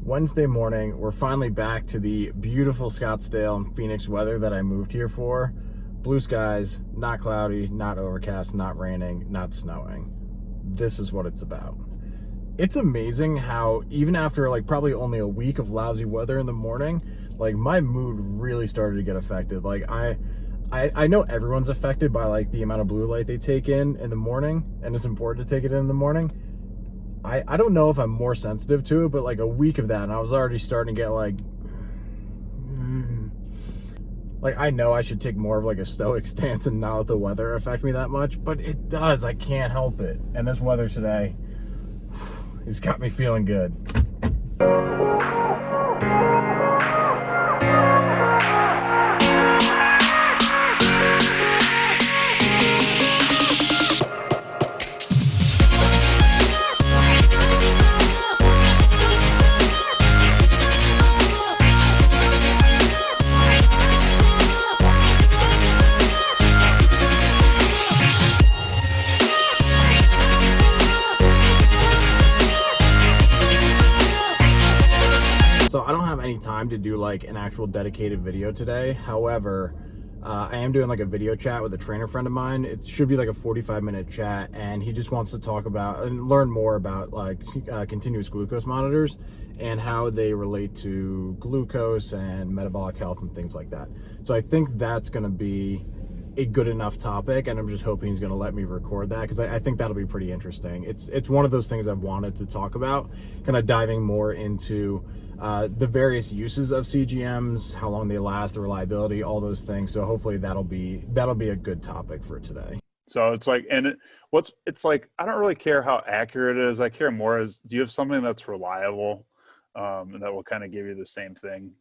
Wednesday morning, we're finally back to the beautiful Scottsdale and Phoenix weather that I moved here for. Blue skies, not cloudy, not overcast, not raining, not snowing. This is what it's about. It's amazing how even after like probably only a week of lousy weather in the morning, like my mood really started to get affected. I know everyone's affected by like the amount of blue light they take in the morning, and it's important to take it in the morning. I don't know if I'm more sensitive to it, but like a week of that, and I was already starting to get like I know I should take more of like a stoic stance and not let the weather affect me that much, but it does. I can't help it. And this weather today, it's got me feeling good. So I don't have any time to do like an actual dedicated video today. However, I am doing like a video chat with a trainer friend of mine. It should be like a 45-minute chat, and he just wants to talk about and learn more about like continuous glucose monitors and how they relate to glucose and metabolic health and things like that. So I think that's going to be a good enough topic, and I'm just hoping he's going to let me record that because I think that'll be pretty interesting. It's one of those things I've wanted to talk about, kind of diving more into the various uses of CGMs, how long they last, the reliability, all those things. So hopefully that'll be a good topic for today. So it's like, and it's like, I don't really care how accurate it is. I care more as, do you have something that's reliable, and that will kind of give you the same thing,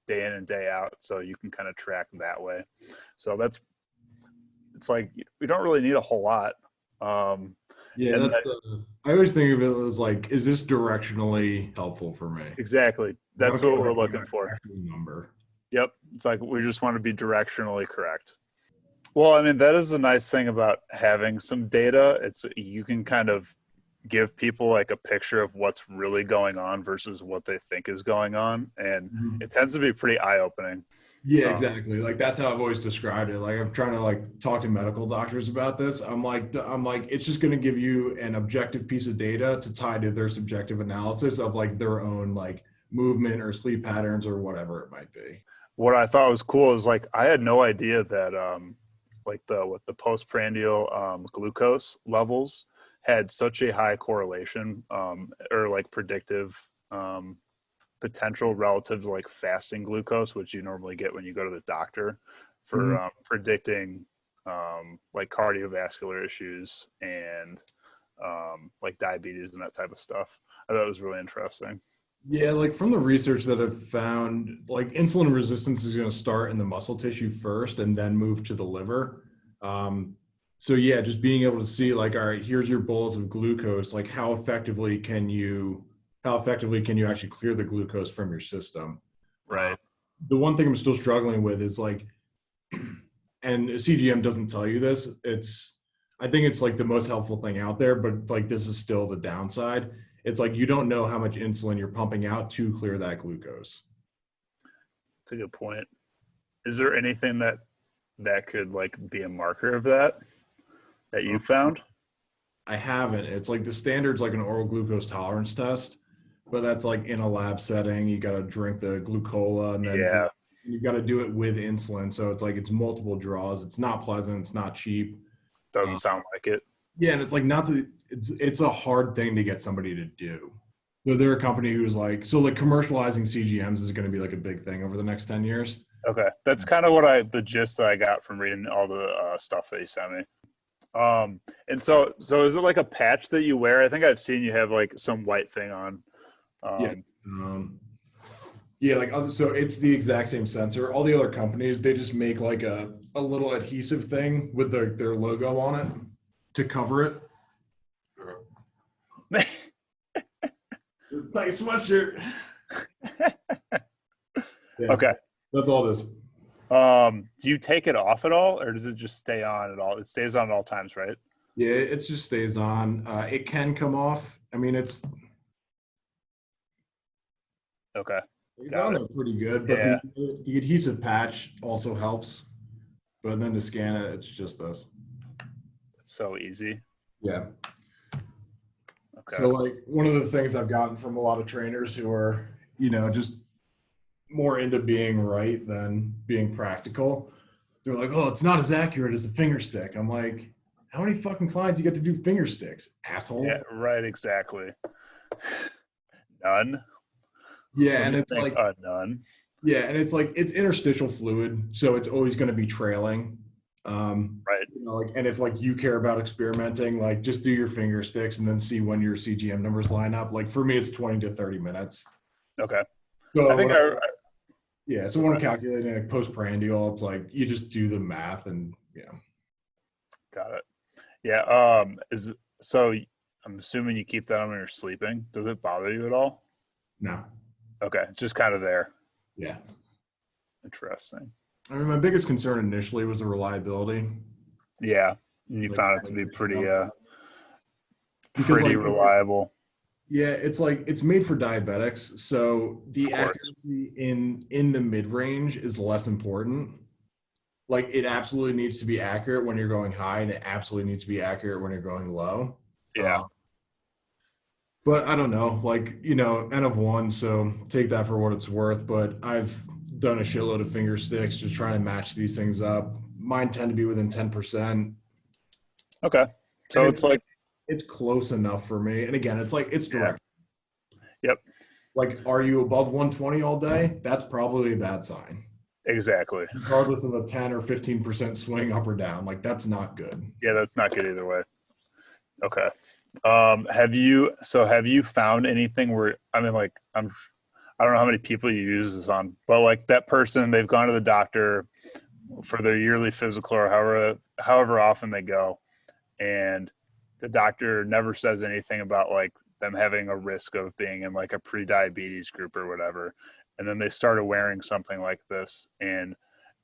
day in and day out. So you can kind of track that way. So it's like, we don't really need a whole lot. Yeah, And I always think of it as like, is this directionally helpful for me? exactly. That's what we're looking for. Actual number. Yep. It's like, we just want to be directionally correct. Well, I mean, that is the nice thing about having some data. It's, you can kind of give people like a picture of what's really going on versus what they think is going on. And Mhm. it tends to be pretty eye-opening. Yeah, Um, exactly. Like that's how I've always described it. Like I'm trying to like talk to medical doctors about this. I'm like it's just going to give you an objective piece of data to tie to their subjective analysis of like their own like movement or sleep patterns or whatever it might be. what I thought was cool is like, I had no idea that like the postprandial glucose levels had such a high correlation, or like predictive um, potential relative to like fasting glucose, which you normally get when you go to the doctor for Mhm. predicting like cardiovascular issues and like diabetes and that type of stuff. I thought it was really interesting. Yeah, like from the research that I've found, like insulin resistance is going to start in the muscle tissue first and then move to the liver. Um, so yeah, just being able to see like, all right, here's your bolus of glucose. Like, how effectively can you actually clear the glucose from your system? Uh, Right. the one thing I'm still struggling with is like, and a CGM doesn't tell you this. I think it's like the most helpful thing out there, but like this is still the downside. It's like you don't know how much insulin you're pumping out to clear that glucose. That's a good point. Is there anything that could like be a marker of that you Um, found? I haven't. It's like the standard's like an oral glucose tolerance test, but that's like in a lab setting. You got to drink the glucola and then Yeah, you got to do it with insulin. So it's like it's multiple draws. It's not pleasant. It's not cheap. doesn't sound like it. Yeah, and it's like not the it's a hard thing to get somebody to do. So they're a company who's like so like commercializing CGMs is going to be like a big thing over the next 10 years. Okay, that's kind of the gist that I got from reading all the stuff that you sent me. And so is it like a patch that you wear? I think I've seen you have like some white thing on. Yeah. Um, Um, yeah, like so it's the exact same sensor. All the other companies, they just make like a little adhesive thing with their logo on it to cover it. It's like a sweatshirt. Yeah, okay. that's all it is. Do you take it off at all, or does it just stay on at all? It stays on at all times, right? Yeah, it just stays on. It can come off. I mean, Okay. It's Got on it. there pretty good, but Yeah. the adhesive patch also helps. But then to scan it, it's just this. It's so easy. Yeah. Okay. So like one of the things I've gotten from a lot of trainers who are, just more into being right than being practical. They're like, oh, it's not as accurate as a finger stick. I'm like, how many fucking clients you get to do finger sticks, Yeah, asshole? right, exactly. None. Yeah, Let and me it's think. like, None. yeah, and it's like it's interstitial fluid, so it's always going to be trailing. Right. Like, and if like you care about experimenting, like just do your finger sticks and then see when your CGM numbers line up. Like for me, it's 20 to 30 minutes. Okay. I So think when I yeah, so when I'm calculating like postprandial, it's like you just do the math and got it. Yeah. Is so I'm assuming you keep that on when you're sleeping. Does it bother you at all? no, Okay. It's just kind of there. yeah. Interesting. I mean, my biggest concern initially was the reliability. Yeah. You Like found it to having be an issue pretty out there. Because pretty like reliable. yeah, it's like it's made for diabetics, so Of the course. accuracy in the mid range is less important. Like it absolutely needs to be accurate when you're going high, and it absolutely needs to be accurate when you're going low. Yeah. Uh, but I don't know, like N of one, so take that for what it's worth. But I've done a shitload of finger sticks, just trying to match these things up. Mine tend to be within 10%, Okay. and So it's like, it's close enough for me. And again, it's like it's yeah. direct. Yep. Like, are you above 120 all day? That's probably a bad sign. Exactly. Regardless of the 10 or 15% swing up or down, like that's not good. Yeah, that's not good either way. Okay. Have you found anything where, I mean, like, I don't know how many people you use this on, but like that person, they've gone to the doctor for their yearly physical or however often they go, and the doctor never says anything about like them having a risk of being in like a pre-diabetes group or whatever, and then they started wearing something like this, and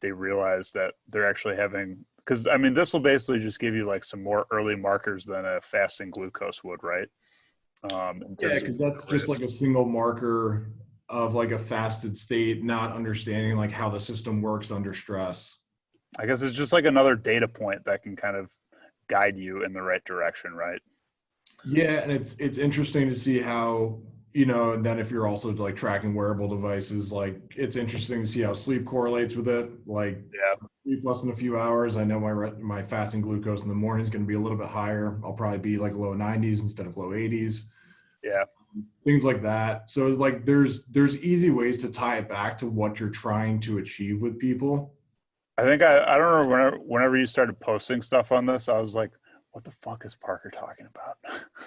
they realize that they're actually having, because I mean this will basically just give you like some more early markers than a fasting glucose would, right? In Yeah, terms of because that's just risk. like a single marker of like a fasted state, not understanding like how the system works under stress. I guess it's just like another data point that can kind of guide you in the right direction, right? Yeah, and it's interesting to see how, and then if you're also like tracking wearable devices, like it's interesting to see how sleep correlates with it. Like Yeah, sleep less than a few hours, I know my fasting glucose in the morning is going to be a little bit higher. I'll probably be like low 90s instead of low 80s, yeah. things like that. So it's like there's easy ways to tie it back to what you're trying to achieve with people. I think I don't know, whenever you started posting stuff on this, I was like, what the fuck is Parker talking about?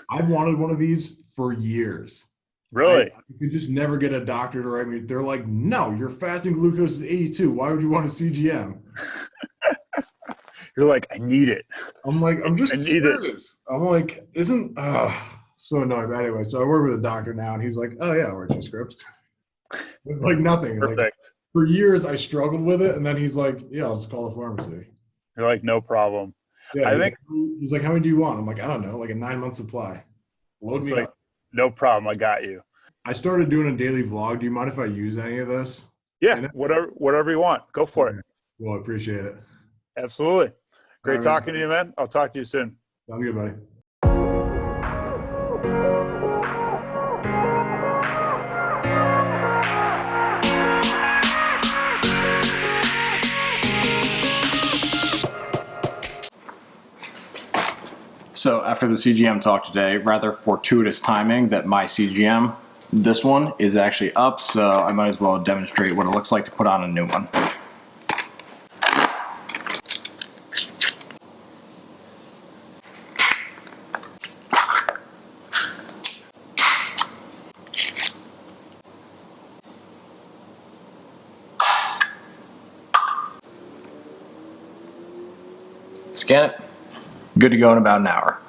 I've wanted one of these for years. I Really? could just never get a doctor to write me. They're like, no, your fasting glucose is 82. Why would you want a CGM? You're like, I need it. I'm like, I'm I just need it. curious. I'm like, isn't so annoying. But anyway, so I work with a doctor now, and he's like, oh yeah, I'll write you scripts. It's like nothing. Like Perfect. for years, I struggled with it, and then he's like, yeah, I'll just call the pharmacy. You're like, no problem. Yeah, I think he's like, how many do you want? I'm like, I don't know, like a 9-month supply. Load it's me like, up. no problem. I got you. I started doing a daily vlog. Do you mind if I use any of this? Yeah, In it? whatever you want. Go for it. Okay. Well, I appreciate it. Absolutely. All Great right, man. talking to you, man. I'll talk to you soon. Sounds good, buddy. So after the CGM talk today, rather fortuitous timing that my CGM, this one, is actually up, so I might as well demonstrate what it looks like to put on a new one. Scan it. Good to go in about an hour.